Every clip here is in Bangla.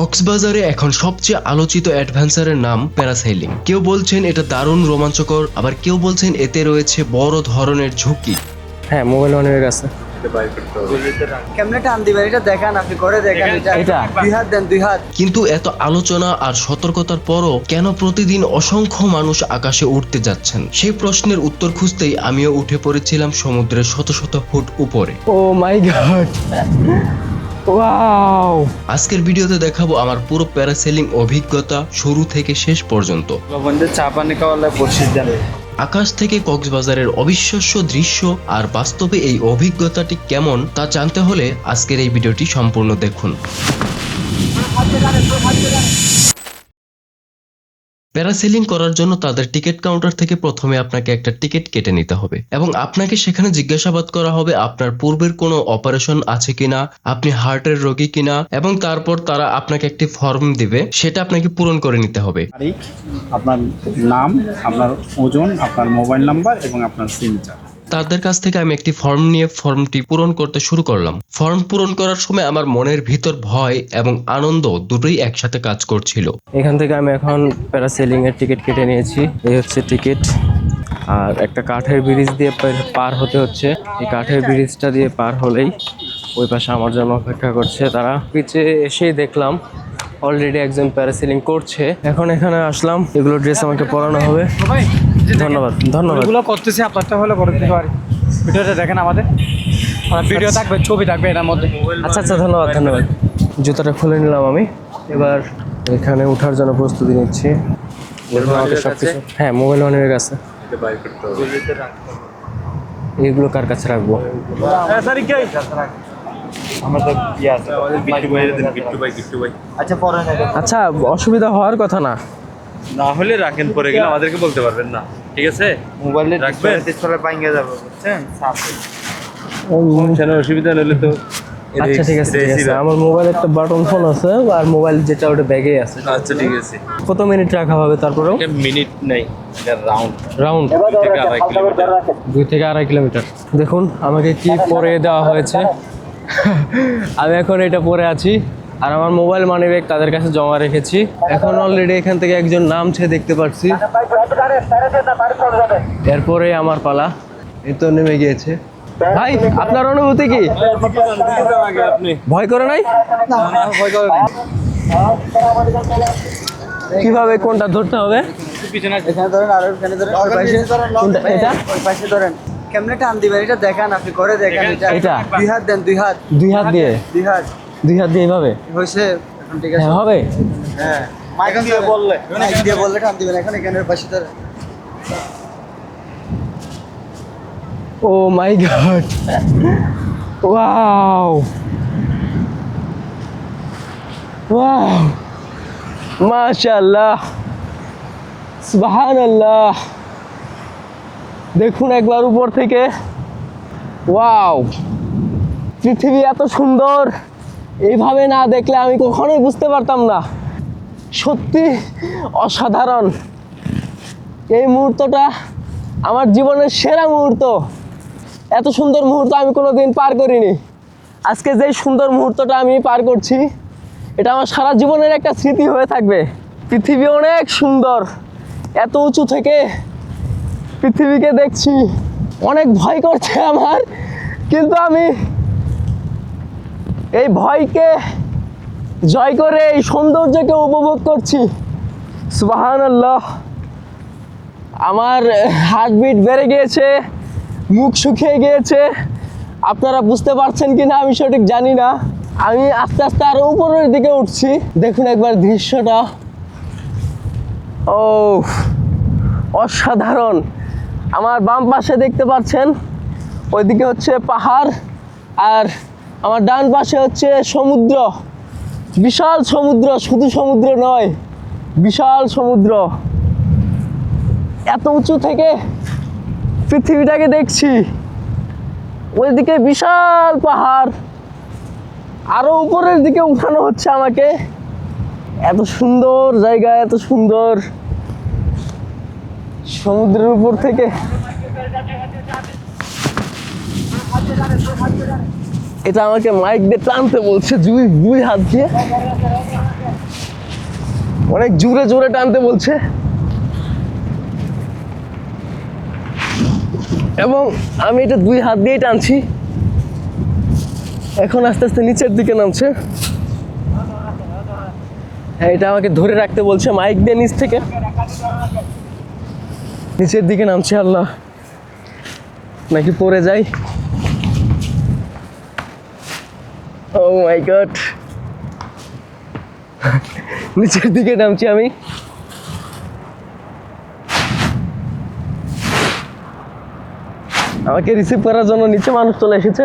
কক্সবাজারে এখন সবচেয়ে আলোচিত অ্যাডভেঞ্চারের নাম প্যারাসেইলিং। কেউ বলছেন এটা দারুণ রোমাঞ্চকর, আবার কেউ বলছেন এতে রয়েছে বড় ধরনের ঝুঁকি। হ্যাঁ, মোবাইল অন হয়ে গেছে। কেমনে টান দিবেন এটা দেখান, আপনি করে দেখান। এটা দুই হাত দেন, দুই হাত। কিন্তু এত আলোচনা আর সতর্কতার পরও কেন প্রতিদিন অসংখ্য মানুষ আকাশে উঠতে যাচ্ছেন, সেই প্রশ্নের উত্তর খুঁজতেই আমিও উঠে পড়েছিলাম সমুদ্রের শত শত ফুট উপরে। ও মাই গড, ওয়াও! আজকের ভিডিওতে দেখাবো আমার পুরো প্যারাসেলিং অভিজ্ঞতা শুরু থেকে শেষ পর্যন্ত। আকাশ থেকে কক্সবাজারের অবিশ্বাস্য দৃশ্য আর বাস্তবে এই অভিজ্ঞতাটি কেমন তা জানতে হলে আজকের এই ভিডিওটি সম্পূর্ণ দেখুন। প্যারাসেলিং করার জন্য তাদের টিকিট কাউন্টার থেকে প্রথমে আপনাকে একটা টিকিট কেটে নিতে হবে এবং আপনাকে সেখানে জিজ্ঞাসাবাদ করা হবে আপনার পূর্বের কোনো অপারেশন আছে কিনা, আপনি হার্টের রোগী কিনা, এবং তারপর তারা আপনাকে একটি ফর্ম দিবে, সেটা আপনাকে পূরণ করে নিতে হবে। আপনার নাম, আপনার ওজন, আপনার মোবাইল নাম্বার এবং আপনার সিগনেচার। তাদের কাছ থেকে আমি একটি ফর্ম নিয়ে ফর্মটি পূরণ করতে শুরু করলাম। ফর্ম পূরণ করার সময় আমার মনের ভিতর ভয় এবং আনন্দ দুটোই একসাথে কাজ করছিল। এখান থেকে আমি এখন প্যারাসেলিং এর টিকিট কেটে নিয়েছি। এই হচ্ছে টিকিট, আর একটা কাঠের ব্রিজ দিয়ে পার হতে হচ্ছে। এই কাঠের ব্রিজটা দিয়ে পার হলেই ওই পাশে আমার জন্য অপেক্ষা করছে তারা। পিছে এসেই দেখলাম অলরেডি একজন প্যারাসেলিং করছে। এখন এখানে আসলাম, এগুলো ড্রেস আমাকে পরানো হবে। ধন্যবাদ ধন্যবাদ। এগুলো করতেছি, আপনারটা হলে করে দিতে পারি। ভিডিওটা দেখেন আমাদের, ভিডিও থাকবে, ছবি থাকবে এটার মধ্যে। আচ্ছা আচ্ছা, ধন্যবাদ ধন্যবাদ। জুতাটা খুলে নিলাম আমি, এবার এখানে ওঠার জন্য প্রস্তুতি নিচ্ছি। হ্যাঁ, মোবাইল অন হয়ে গেছে। এগুলো কার কাছে রাখবো? আচ্ছা, অসুবিধা হওয়ার কথা না। না হলে রাখেন, পরে গেলে আমাদেরকে বলতে পারবেন না, ঠিক আছে? মোবাইলে রাখবেন, ডিসপ্লে ভাঙে যাবে, বুঝছেন? সেটা অসুবিধা হলে তো আচ্ছা ঠিক আছে ঠিক আছে। আমার মোবাইলে একটা বাটন ফোন আছে আর মোবাইল যেটা ওটা ব্যাগে আছে। আচ্ছা ঠিক আছে। কত মিনিট রাখা হবে তারপরেও? এটা মিনিট নেই, এটা রাউন্ড রাউন্ড 2 থেকে 2.5 কিলোমিটার। 2 থেকে 2.5 কিলোমিটার। দেখুন আমাকে কি পরে দেওয়া হয়েছে। আমি এখন এটা পরে আছি আর আমার মোবাইল মানিব্যাগ তাদের কাছে জমা রেখেছি। এখন অলরেডি এখান থেকে একজন নামছে দেখতে পাচ্ছি। এরপরে আমার পালা। এই তো নেমে গিয়েছে। ভাই, আপনার অনুভূতি কি? ভয় করে নাই? কিভাবে কোনটা ধরতে হবে? এখানে ধরেন আর এখানে ধরেন, ওই পাশে কোনটা? এটা ওই পাশে ধরেন। কেমনে টান দিবেন এটা দেখান, আপনি করে দেখান। এটা দুই হাত দেন, দুই হাত। দুই হাত দিয়ে? দুই হাত। দুই হাত দিয়ে এইভাবে? হয়েছে এখন, ঠিক আছে? হ্যাঁ, হবে। হ্যাঁ, মাইক দিয়ে বললে, মাইক দিয়ে বললে টান দিবেন। এখন এখানের পাশে ধরেন। ও মাই গড, ওয়াও ওয়াও, মাশাআল্লাহ, সুবহানাল্লাহ। দেখুন একবার উপর থেকে, ওয়াও! পৃথিবী এত সুন্দর, এইভাবে না দেখলে আমি কখনোই বুঝতে পারতাম না। সত্যি অসাধারণ। এই মুহূর্তটা আমার জীবনের সেরা মুহূর্ত। এত সুন্দর মুহূর্ত আমি কোনোদিন পার করিনি। আজকে যে সুন্দর মুহূর্তটা আমি পার করছি, এটা আমার সারা জীবনের একটা স্মৃতি হয়ে থাকবে। পৃথিবী অনেক সুন্দর। এত উঁচু থেকে পৃথিবীকে দেখছি, অনেক ভয় করছে আমার, কিন্তু আমি এই ভয়কে জয় করে এই সৌন্দর্যকে উপভোগ করছি। সুবহানাল্লাহ। আমার হার্টবিট বেড়ে গিয়েছে, মুখ শুকিয়ে গিয়েছে। আপনারা বুঝতে পারছেন কিনা আমি সঠিক জানি না। আমি আস্তে আস্তে আরো উপরের দিকে উঠছি। দেখুন একবার দৃশ্যটা, ও অসাধারণ। আমার বাম পাশে দেখতে পাচ্ছেন, ওইদিকে হচ্ছে পাহাড়, আর আমার ডান পাশে হচ্ছে সমুদ্র। বিশাল সমুদ্র, শুধু সমুদ্র নয়, বিশাল সমুদ্র। এত উঁচু থেকে পৃথিবীটাকে দেখছি। ওইদিকে বিশাল পাহাড়, আরো উপরের দিকে উঠানো হচ্ছে আমাকে। এত সুন্দর জায়গা, এত সুন্দর সমুদ্রের উপর থেকে। এটা আমাকে মাইক দিয়ে টানতে বলছে দুই হাত দিয়ে। অনেক জোরে জোরে টানতে বলছে এবং আমি এটা 2 হাত দিয়ে টানছি। এখন আস্তে আস্তে নিচের দিকে নামছে। হ্যাঁ, এটা আমাকে ধরে রাখতে বলছে মাইক দিয়ে নিচ থেকে নিচের দিকে নামছে। আল্লাহ, নাকি পড়ে যাই। ও মাই গড, নিচের দিকে নামছি আমি। আমাকে রিসিভ করার জন্য নিচে মানুষ চলে এসেছে।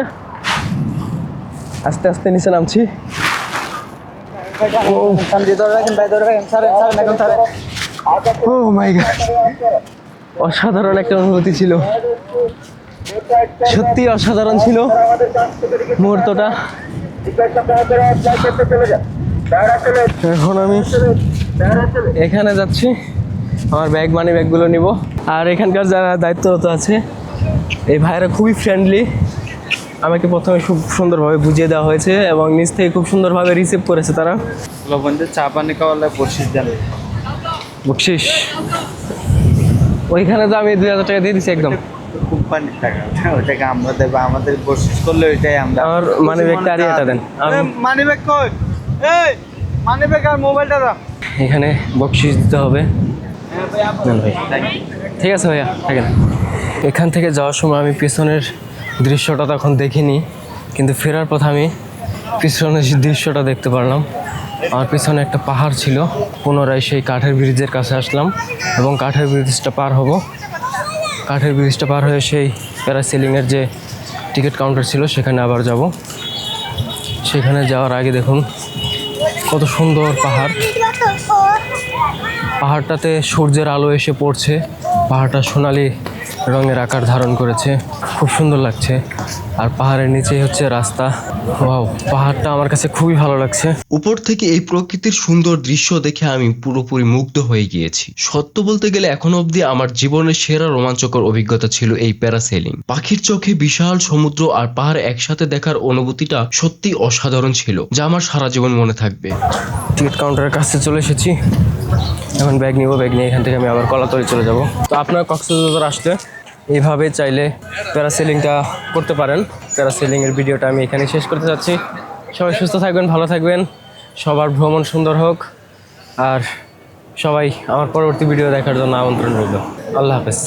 আস্তে আস্তে নিচে নামছি। ও মাই গড, অসাধারণ একটা অনুভূতি ছিল, সত্যি অসাধারণ ছিল মুহূর্তটা। এখন আমি এখানে যাচ্ছি, আমার মানি ব্যাগগুলো নিব। আর এখানকার যারা দায়িত্বরত আছে এই ভাইরা খুবই ফ্রেন্ডলি। আমাকে প্রথমে খুব সুন্দরভাবে বুঝিয়ে দেওয়া হয়েছে এবং নিচ থেকে খুব সুন্দরভাবে রিসিভ করেছে তারা। লবণদের চা পানি খাওয়ালে বসিস দেন। বকশিস ওইখানে তো আমি 2000 টাকা দিয়ে দিচ্ছি একদম। কোম্পানির টাকা, ওটাকে আমরা দেবো, আমাদের বসিস করলে ওইটাই আমরা। আমার মানি ব্যাগটা আর এটা দেন। মানি ব্যাগ কই? এই মানি ব্যাগ আর মোবাইলটা দাও। এখানে বকশিস দিতে হবে। নেন ভাই, ঠিক আছে ভাইয়া, থাকেন। এখান থেকে যাওয়ার সময় আমি পিছনের দৃশ্যটা তখন দেখিনি, কিন্তু ফেরার পথে আমি পিছনের দৃশ্যটা দেখতে পারলাম। আমার পিছনে একটা পাহাড় ছিল। পুনরায় সেই কাঠের ব্রিজের কাছে আসলাম এবং কাঠের ব্রিজটা পার হব। কাঠের ব্রিজটা পার হয়ে সেই প্যারাসেলিংয়ের যে টিকিট কাউন্টার ছিল সেখানে আবার যাব। সেখানে যাওয়ার আগে দেখুন কত সুন্দর পাহাড়। পাহাড়টাতে সূর্যের আলো এসে পড়ছে, পাহাড়টা সোনালি রঙের আকার ধারণ করেছে, খুব সুন্দর লাগছে। আর পাহাড়ের নিচেই হচ্ছে রাস্তা। ওয়াও, পাহাড়টা আমার কাছে খুবই ভালো লাগছে। উপর থেকে এই প্রকৃতির সুন্দর দৃশ্য দেখে আমি পুরোপুরি মুগ্ধ হয়ে গিয়েছি। সত্য বলতে গেলে এখনো অবধি আমার জীবনের সেরা রোমাঞ্চকর অভিজ্ঞতা ছিল এই প্যারাসেলিং। পাখির চোখে বিশাল সমুদ্র আর পাহাড় একসাথে দেখার অনুভূতিটা সত্যি অসাধারণ ছিল, যা আমার সারা জীবন মনে থাকবে। টিকিট কাউন্টারের কাছে চলে এসেছি, এখন ব্যাগ নিব। ব্যাগ নিয়ে এখান থেকে আমি আবার কলাতলি চলে যাব। তো আপনারা কক্সবাজার আসলে এইভাবে চাইলে প্যারাসেলিংটা করতে পারেন। প্যারাসেলিংয়ের ভিডিওটা আমি এখানে শেষ করতে যাচ্ছি। সবাই সুস্থ থাকবেন, ভালো থাকবেন, সবার ভ্রমণ সুন্দর হোক। আর সবাই আমার পরবর্তী ভিডিও দেখার জন্য আমন্ত্রণ রইল। আল্লাহ হাফেজ।